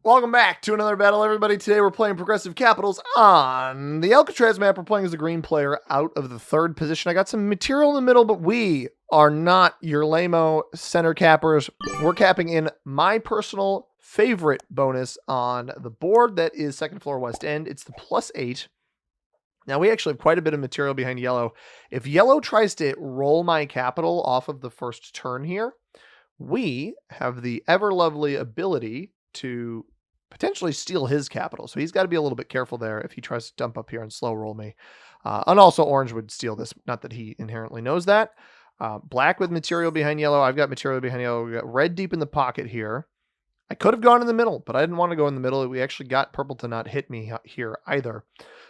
Welcome back to another battle, everybody. Today we're playing Progressive Capitals on the Alcatraz map. We're playing as a green player out of the third position. I got some material in the middle, but we are not your lame-o center cappers. We're capping in my personal favorite bonus on the board. That is second floor west end. It's the +8. Now we actually have quite a bit of material behind yellow. If yellow tries to roll my capital off of the first turn here, we have the ever lovely ability to potentially steal his capital. So he's got to be a little bit careful there if he tries to dump up here and slow roll me. And also orange would steal this. Not that he inherently knows that. Black with material behind yellow. I've got material behind yellow. We got red deep in the pocket here. I could have gone in the middle, but I didn't want to go in the middle. We actually got purple to not hit me here either.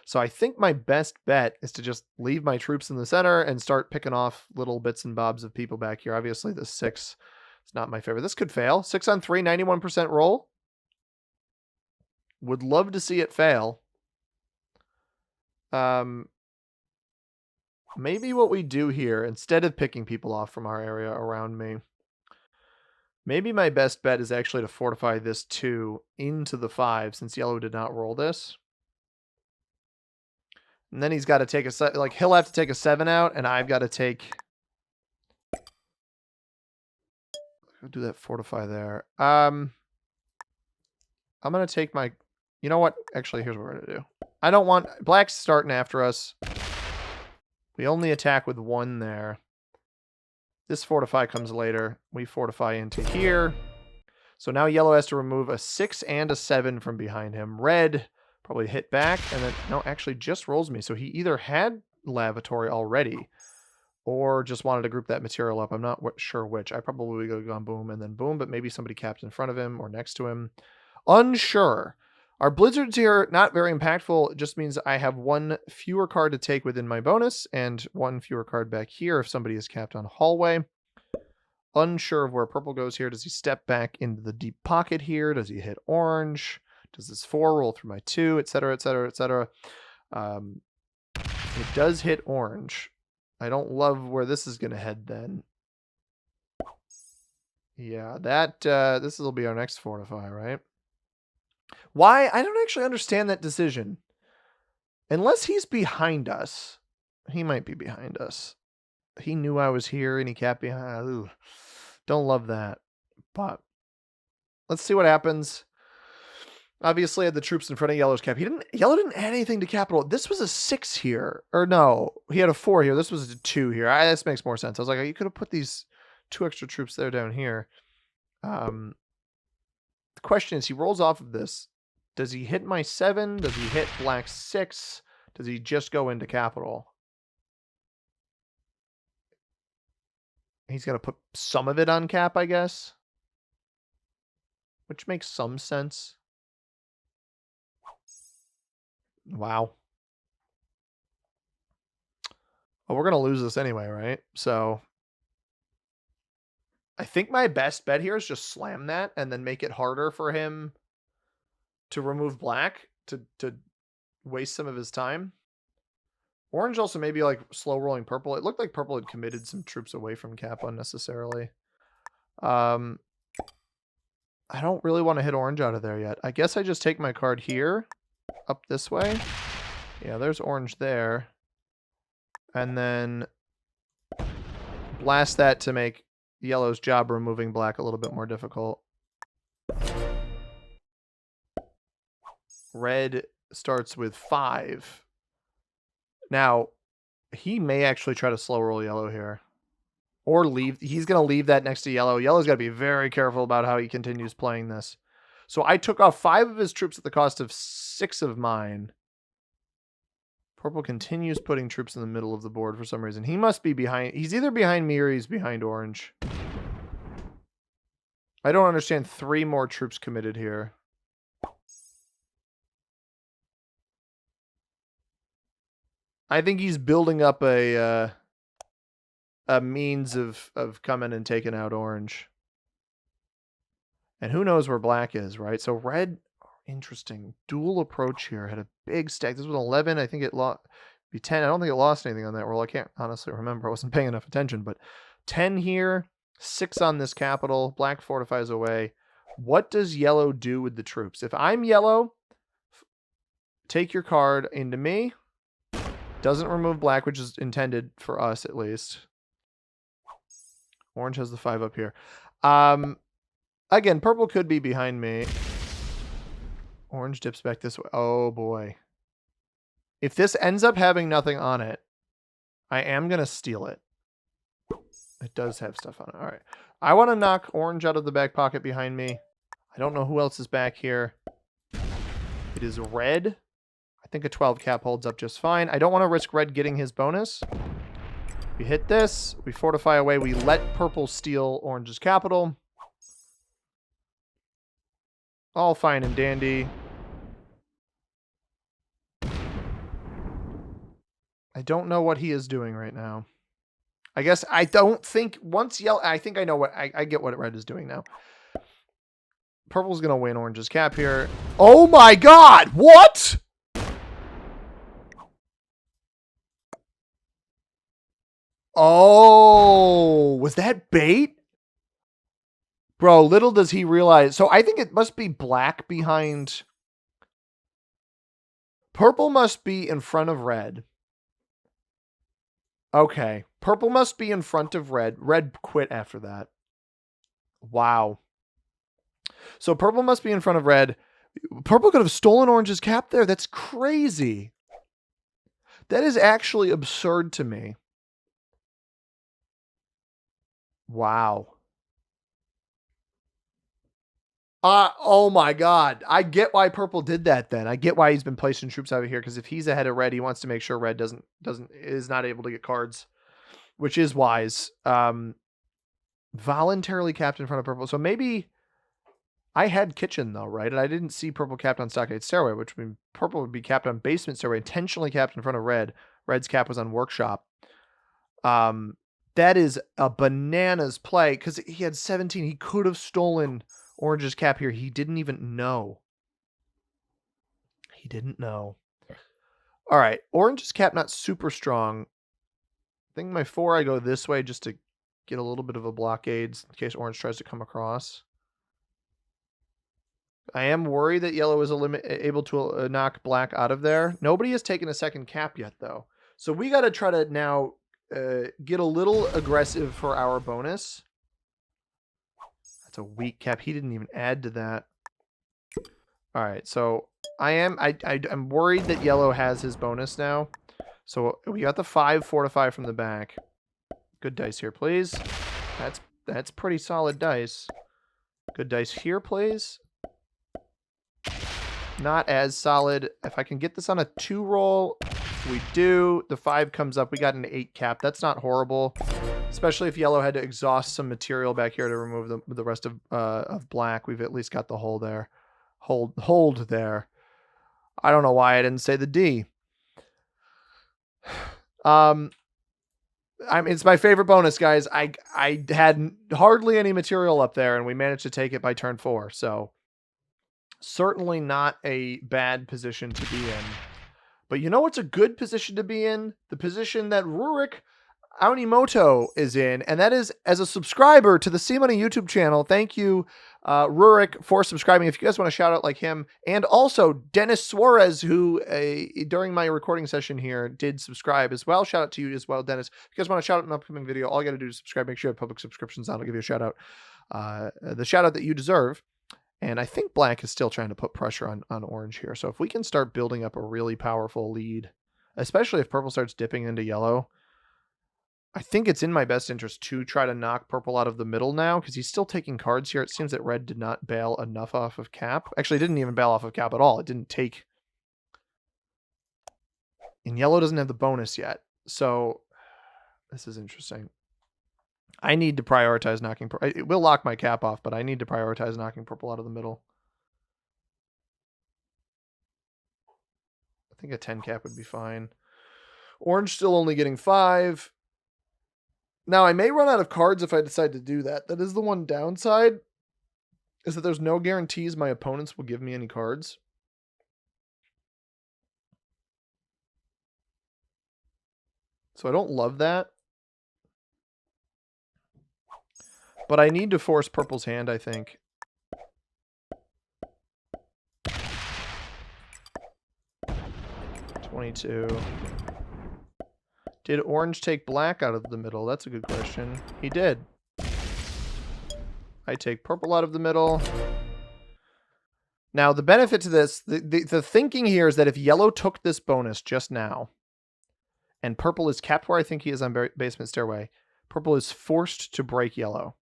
So I think my best bet is to just leave my troops in the center and start picking off little bits and bobs of people back here. Obviously the 6 is not my favorite. This could fail. 6 on 3, 91% roll. Would love to see it fail. Maybe what we do here, instead of picking people off from our area around me, maybe my best bet is actually to fortify this 2 into the 5 since yellow did not roll this. And then he's got to take a, like, he'll have to take a 7 out, and I've got to take, I'll do that fortify there. I'm going to take my, you know what? Actually, here's what we're going to do. I don't want, black's starting after us. We only attack with 1 there. This fortify comes later. We fortify into here. So now yellow has to remove a 6 and a 7 from behind him. Red probably hit back, and then, no, actually just rolls me. So he either had lavatory already or just wanted to group that material up. I'm not sure which. I probably would have gone boom and then boom, but maybe somebody capped in front of him or next to him. Unsure. Our blizzards here, not very impactful. It just means I have 1 fewer card to take within my bonus and 1 fewer card back here if somebody is capped on hallway. Unsure of where purple goes here. Does he step back into the deep pocket here? Does he hit orange? Does this 4 roll through my 2, etc., etc., etc.? It does hit orange. I don't love where this is going to head then. Yeah, that this will be our next fortify, right? Why? I don't actually understand that decision. Unless he's behind us. He might be behind us. He knew I was here and he capped behind. Ooh, don't love that. But let's see what happens. Obviously, I had the troops in front of yellow's cap. Yellow didn't add anything to capital. This was a 6 here. Or no, he had a 4 here. This was a 2 here. This makes more sense. I was like, you could have put these 2 extra troops there down here. The question is, he rolls off of this. Does he hit my 7? Does he hit black 6? Does he just go into capital? He's got to put some of it on cap, I guess. Which makes some sense. Wow. Well, we're going to lose this anyway, right? So I think my best bet here is just slam that and then make it harder for him to remove black to waste some of his time. Orange also maybe like slow rolling purple. It looked like purple had committed some troops away from cap unnecessarily. I don't really want to hit orange out of there yet. I guess I just take my card here up this way. Yeah, there's orange there. And then blast that to make yellow's job removing black a little bit more difficult. Red starts with 5. Now, he may actually try to slow roll yellow here. Or leave. He's going to leave that next to yellow. Yellow's got to be very careful about how he continues playing this. So I took off 5 of his troops at the cost of 6 of mine. Purple continues putting troops in the middle of the board for some reason. He must be behind. He's either behind me or he's behind orange. I don't understand 3 more troops committed here. I think he's building up a means of coming and taking out orange. And who knows where black is, right? So red, interesting. Dual approach here. Had a big stack. This was 11. I think it lost. Be 10. I don't think it lost anything on that roll. I can't honestly remember. I wasn't paying enough attention. But 10 here. 6 on this capital. Black fortifies away. What does yellow do with the troops? If I'm yellow, take your card into me. Doesn't remove black, which is intended for us at least. Orange has the 5 up here. Again, purple could be behind me. Orange dips back this way. Oh, boy. If this ends up having nothing on it, I am going to steal it. It does have stuff on it. All right. I want to knock orange out of the back pocket behind me. I don't know who else is back here. It is red. I think a 12 cap holds up just fine. I don't want to risk red getting his bonus. We hit this. We fortify away. We let purple steal orange's capital. All fine and dandy. I don't know what he is doing right now. I guess I don't think once yellow. I think I know what I get what red is doing now. Purple's gonna win orange's cap here. Oh my god! What? Oh, was that bait? Bro, little does he realize. So I think it must be black behind. Purple must be in front of red. Okay. Purple must be in front of red. Red quit after that. Wow. So purple must be in front of red. Purple could have stolen orange's cap there. That's crazy. That is actually absurd to me. Wow. Oh my god. I get why purple did that then. I get why he's been placing troops over here, because if he's ahead of red, he wants to make sure red is not able to get cards, which is wise. Voluntarily capped in front of purple. So maybe I had kitchen though, right? And I didn't see purple capped on stockade stairway, which would mean purple would be capped on basement stairway, intentionally capped in front of red. Red's cap was on workshop. That is a bananas play, because he had 17. He could have stolen orange's cap here. He didn't even know. He didn't know. All right. Orange's cap not super strong. I think my 4, I go this way just to get a little bit of a blockade in case orange tries to come across. I am worried that yellow is able to knock black out of there. Nobody has taken a second cap yet, though. So we got to try to now get a little aggressive for our bonus. That's a weak cap. He didn't even add to that. All right, so I'm worried that yellow has his bonus now. So we got the 5 fortify from the back. Good dice here, please. That's pretty solid dice. Good dice here, please. Not as solid. If I can get this on a 2 roll, we do. The 5 comes up. We got an 8 cap. That's not horrible, especially if yellow had to exhaust some material back here to remove the rest of black. We've at least got the hole there. Hold there. I don't know why I didn't say the D. It's my favorite bonus, guys. I had hardly any material up there, and we managed to take it by turn 4. So certainly not a bad position to be in. But you know what's a good position to be in? The position that Rurik Aunimoto is in, and that is as a subscriber to the C Money YouTube channel. Thank you, Rurik, for subscribing. If you guys want to shout out like him, and also Dennis Suarez, who during my recording session here did subscribe as well. Shout out to you as well, Dennis. If you guys want to shout out an upcoming video, all you got to do is subscribe. Make sure you have public subscriptions on. I'll give you a shout out, the shout out that you deserve. And I think black is still trying to put pressure on orange here. So if we can start building up a really powerful lead, especially if purple starts dipping into yellow, I think it's in my best interest to try to knock purple out of the middle now, because he's still taking cards here. It seems that red did not bail enough off of cap. Actually, didn't even bail off of cap at all. It didn't take. And yellow doesn't have the bonus yet. So this is interesting. I need to prioritize knocking. It will lock my cap off, but I need to prioritize knocking purple out of the middle. I think a 10 cap would be fine. Orange still only getting 5. Now, I may run out of cards if I decide to do that. That is the one downside, is that there's no guarantees my opponents will give me any cards. So I don't love that. But I need to force purple's hand, I think. 22. Did orange take black out of the middle? That's a good question. He did. I take purple out of the middle. Now, the benefit to this, the thinking here is that if yellow took this bonus just now, and purple is capped where I think he is on basement stairway, purple is forced to break yellow.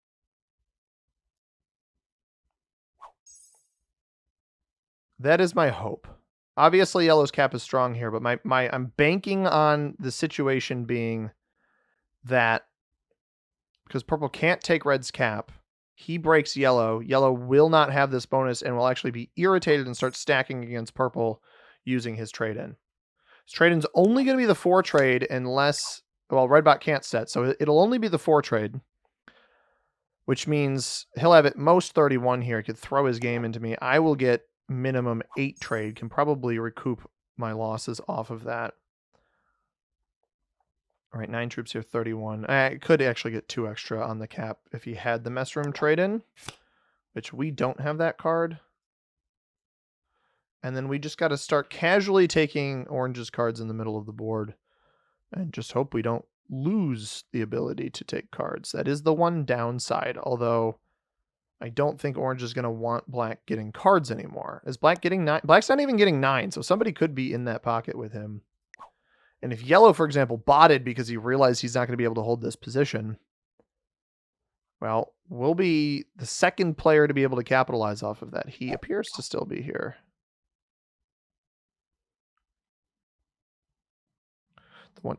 That is my hope. Obviously, yellow's cap is strong here, but I'm banking on the situation being that because purple can't take red's cap, he breaks yellow. Yellow will not have this bonus and will actually be irritated and start stacking against purple using his trade-in. His trade-in's only going to be the 4 trade unless, well, redbot can't set, so it'll only be the 4 trade, which means he'll have at most 31 here. He could throw his game into me. I will get minimum 8 trade, can probably recoup my losses off of that. All right, 9 troops here, 31. I could actually get 2 extra on the cap if he had the mess room trade-in, which we don't have that card. And then we just got to start casually taking orange's cards in the middle of the board and just hope we don't lose the ability to take cards. That is the one downside, although I don't think orange is going to want black getting cards anymore. Is black getting 9? Black's not even getting 9, so somebody could be in that pocket with him. And if yellow, for example, botted because he realized he's not going to be able to hold this position, well, we'll be the second player to be able to capitalize off of that. He appears to still be here.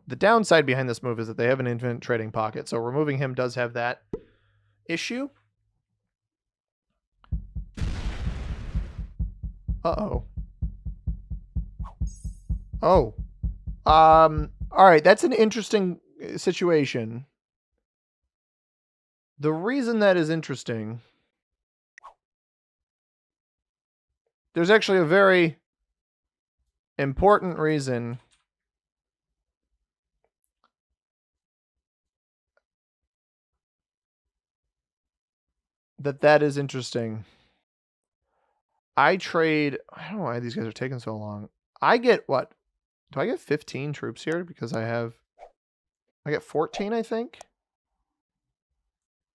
The downside behind this move is that they have an infinite trading pocket, so removing him does have that issue. Uh-oh. Oh. All right, that's an interesting situation. The reason that is interesting, there's actually a very important reason that is interesting. I don't know why these guys are taking so long. I get what? Do I get 15 troops here? Because I get 14, I think.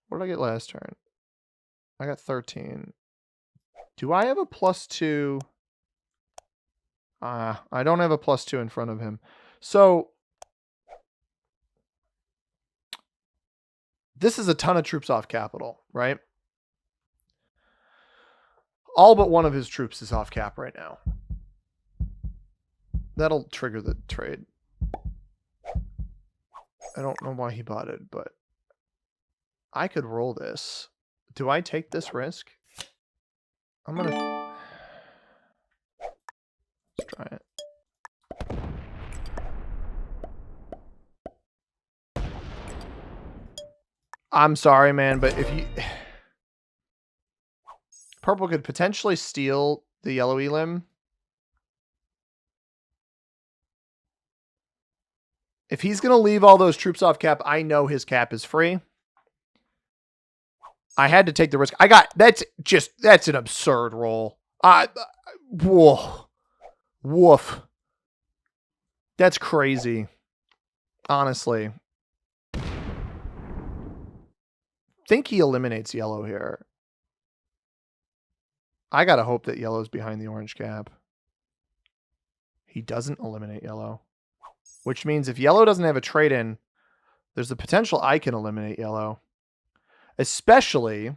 What did I get last turn? I got 13. Do I have a +2? I don't have a +2 in front of him. So this is a ton of troops off capital, right? All but one of his troops is off cap right now. That'll trigger the trade. I don't know why he bought it, but I could roll this. Do I take this risk? I'm going to... Let's try it. I'm sorry, man, but if you... Purple could potentially steal the yellow elim. If he's going to leave all those troops off cap, I know his cap is free. I had to take the risk. That's an absurd roll. Whoa. Woof. That's crazy. Honestly. Think he eliminates yellow here. I gotta hope that yellow's behind the orange cap. He doesn't eliminate yellow. Which means if yellow doesn't have a trade-in, there's the potential I can eliminate yellow. Especially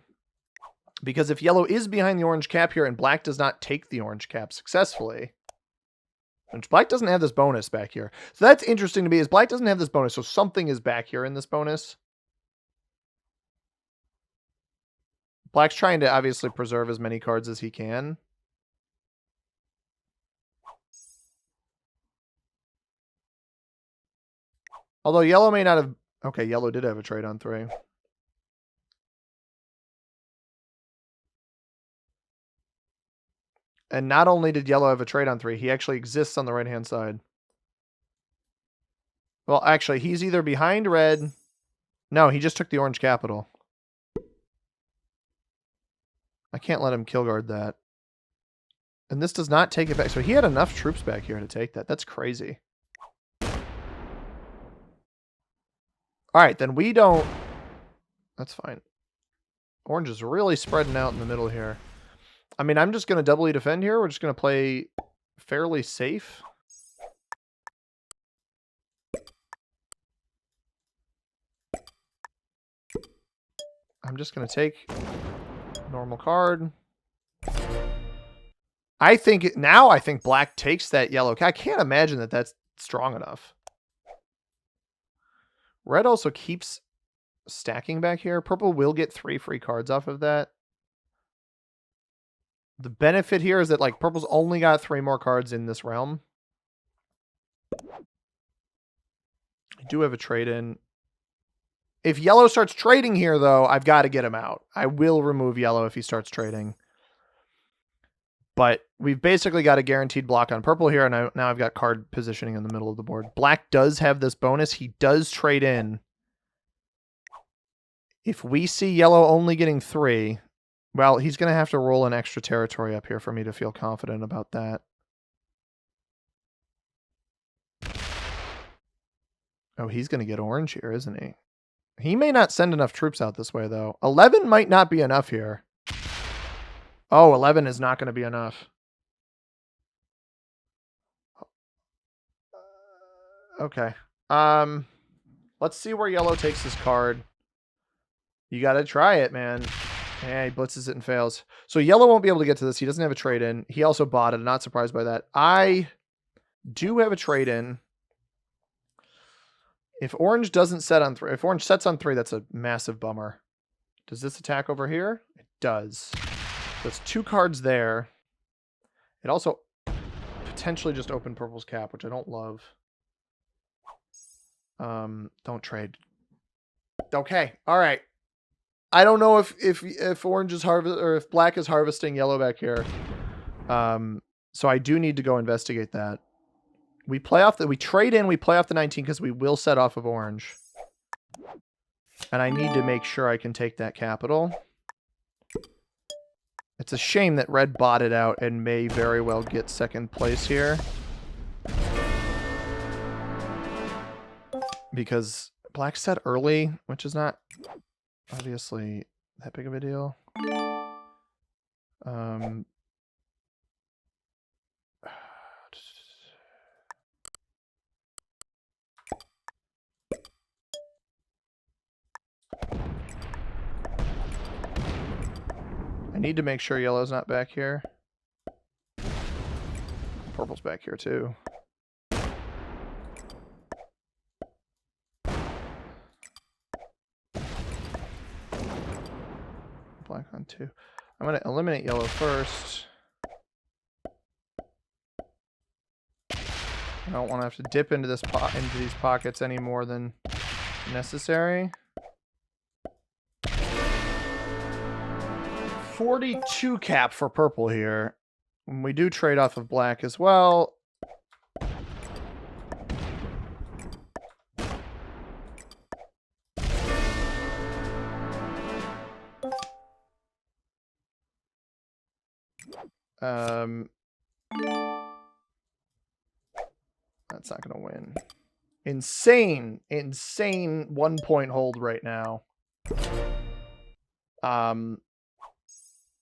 because if yellow is behind the orange cap here and black does not take the orange cap successfully, which black doesn't have this bonus back here. So that's interesting to me, is black doesn't have this bonus, so something is back here in this bonus. Black's trying to obviously preserve as many cards as he can. Although yellow may not have... Okay, yellow did have a trade on 3. And not only did yellow have a trade on 3, he actually exists on the right-hand side. Well, actually, he's either behind red... No, he just took the orange capital. I can't let him kill guard that. And this does not take it back. So he had enough troops back here to take that. That's crazy. All right, then we don't... That's fine. Orange is really spreading out in the middle here. I mean, I'm just going to doubly defend here. We're just going to play fairly safe. I'm just going to take normal card. I think black takes that yellow. I can't imagine that that's strong enough. Red also keeps stacking back here. Purple will get 3 free cards off of that. The benefit here is that like purple's only got 3 more cards in this realm. I do have a trade in. If yellow starts trading here, though, I've got to get him out. I will remove yellow if he starts trading. But we've basically got a guaranteed block on purple here, and now I've got card positioning in the middle of the board. Black does have this bonus. He does trade in. If we see yellow only getting 3, well, he's going to have to roll an extra territory up here for me to feel confident about that. Oh, he's going to get orange here, isn't he? He may not send enough troops out this way, though. 11 might not be enough here. Oh, 11 is not going to be enough. Okay. Let's see where yellow takes his card. You got to try it, man. Yeah, he blitzes it and fails. So yellow won't be able to get to this. He doesn't have a trade-in. He also bought it. Not surprised by that. I do have a trade-in. If orange doesn't set on 3, if orange sets on 3, that's a massive bummer. Does this attack over here? It does. So it's 2 cards there. It also potentially just opened purple's cap, which I don't love. Don't trade. Okay. All right. I don't know if orange is harvest or if black is harvesting yellow back here. So I do need to go investigate that. We trade in, we play off the 19 because we will set off of orange. And I need to make sure I can take that capital. It's a shame that red bought it out and may very well get second place here. Because black set early, which is not obviously that big of a deal. I need to make sure yellow's not back here. Purple's back here too. Black on 2. I'm going to eliminate yellow first. I don't want to have to dip into this into these pockets any more than necessary. 42 cap for purple here. When we do trade off of black as well. That's not going to win. Insane 1-point hold right now.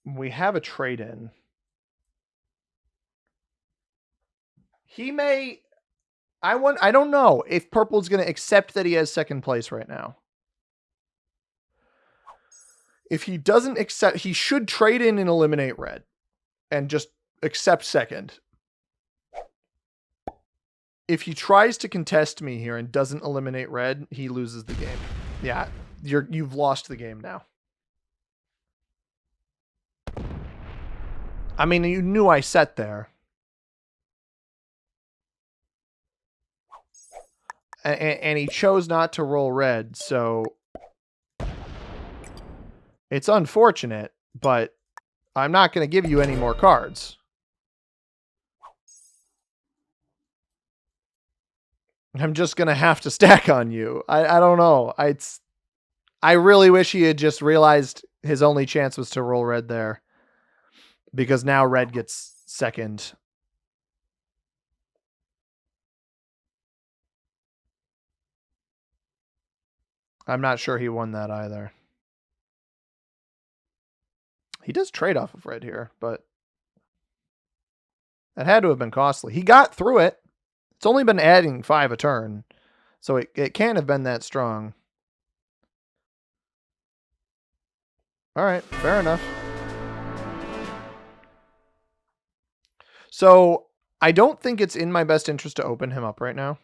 We have a trade-in. He may... I don't know if purple's going to accept that he has second place right now. If he doesn't accept... He should trade in and eliminate red. And just accept second. If he tries to contest me here and doesn't eliminate red, he loses the game. Yeah, you've lost the game now. I mean, you knew I set there. And he chose not to roll red, so... It's unfortunate, but I'm not going to give you any more cards. I'm just going to have to stack on you. I don't know. I really wish he had just realized his only chance was to roll red there. Because now red gets second. I'm not sure he won that either. He does trade off of red here, but that had to have been costly. He got through it. It's only been adding 5 a turn, so it can't have been that strong. All right, fair enough. So I don't think it's in my best interest to open him up right now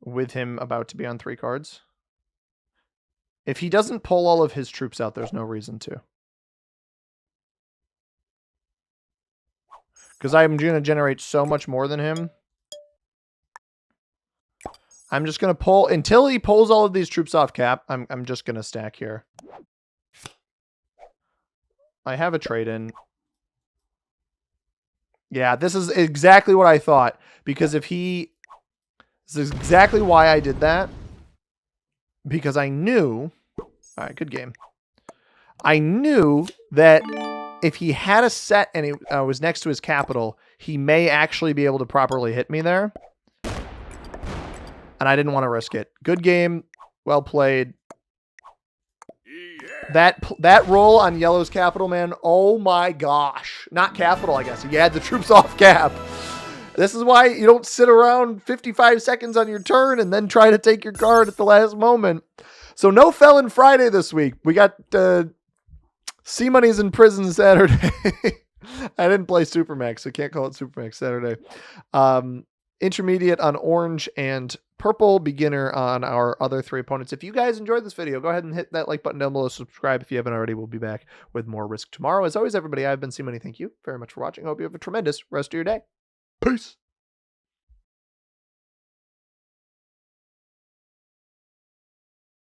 with him about to be on 3 cards. If he doesn't pull all of his troops out, there's no reason to. Because I'm going to generate so much more than him. I'm just going to pull until he pulls all of these troops off cap. I'm just going to stack here. I have a trade-in. Yeah, this is exactly what I thought. Because if he... This is exactly why I did that. Because I knew... All right, good game. I knew that if he had a set and it was next to his capital, he may actually be able to properly hit me there. And I didn't want to risk it. Good game. Well played. That roll on yellow's capital, man. Oh my gosh. Not capital, I guess. He had the troops off cap. This is why you don't sit around 55 seconds on your turn and then try to take your card at the last moment. So no Felon Friday this week. We got C-Money's in prison Saturday. I didn't play Supermax, so I can't call it Supermax Saturday. Intermediate on orange and purple, beginner on our other 3 opponents. If you guys enjoyed this video, go ahead and hit that like button down below. Subscribe if you haven't already. We'll be back with more Risk tomorrow. As always, everybody, I've been C-Money. Thank you very much for watching. I hope you have a tremendous rest of your day. Peace.